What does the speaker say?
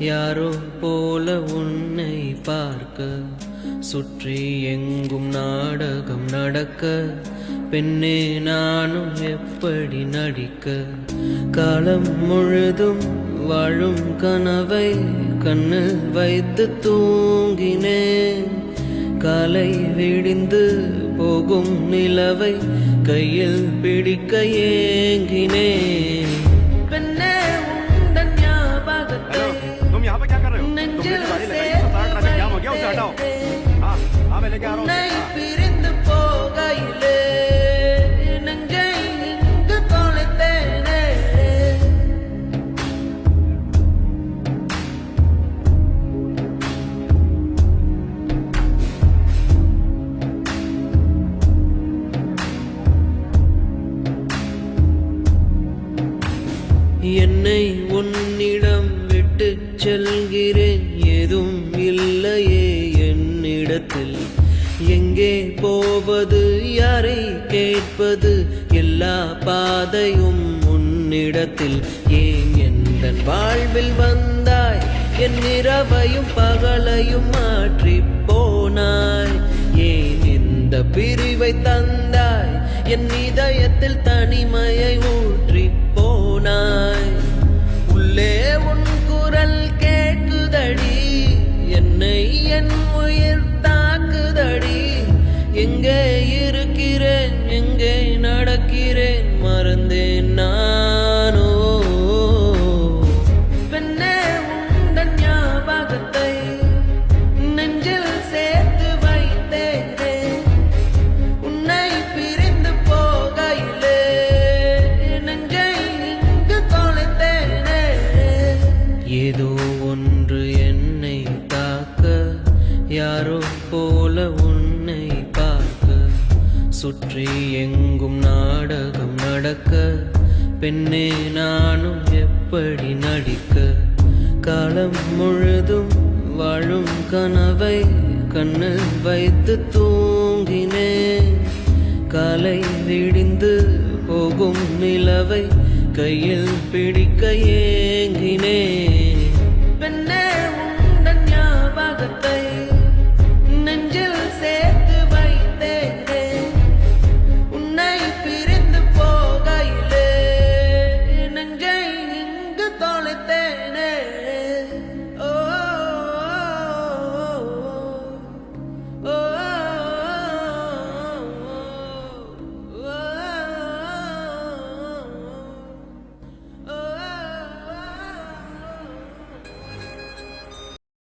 யாரோ போல உன்னை பார்க்க சுற்றி எங்கும் நாடகம் நடக்க பெண்ணே நானும் எப்படி நடிக்க காலம் முழுதும் வாழும் கனவை கண்ணில் வைத்து தூங்கினேன் காலை விடிந்து போகும் நிலவை கையில் பிடிக்க ஏங்கினேன் பெண்ணே உந்தன் ஞாபகத்தை நெஞ்சில் உன்னை பிரிந்து போகையிலே நெஞ்சை இங்கு தொலைத்தேனே என்னை உன்னிடம் விட்டு செல்கிறேன் ஏதும் இல்லையே என்னிடத்தில் எங்கே போவது யாரை கேட்பது எல்லா பாதையும் உன்னிடத்தில் ஏன் எந்தன் வாழ்வில் வந்தாய் என் இரவையும் பகலையும் மாற்றி போனாய் ஏன் இந்த பிரிவை தந்தாய் என் இதயத்தில் தனிமையை ஊற்றி போனாய் உள்ளே உன் குரல் கேட்குதடி என்னை என் உயிர் தாக்குதடி எங்கே இருக்கிறேன் எங்கே நடக்கிறேன் மறந்தேன் நானோ பெண்ணே உந்தன் ஞாபகத்தை நெஞ்சில் சேர்த்து வைத்தேனே உன்னை பிரிந்து போகையிலே நெஞ்சை இங்கு தொலைத்தேனே ஏதோ ஒன்று என்னை தாக்க யாரோ போல உன்னை பார்க்க சுற்றி எங்கும் நாடகம் நடக்க பெண்ணே நானும் எப்படி நடிக்க காலம் முழுதும் வாழும் கனவை கண்ணில் வைத்து தூங்கினேன் காலை விடிந்து போகும் நிலவை கையில் பிடிக்க ஏங்கினேன்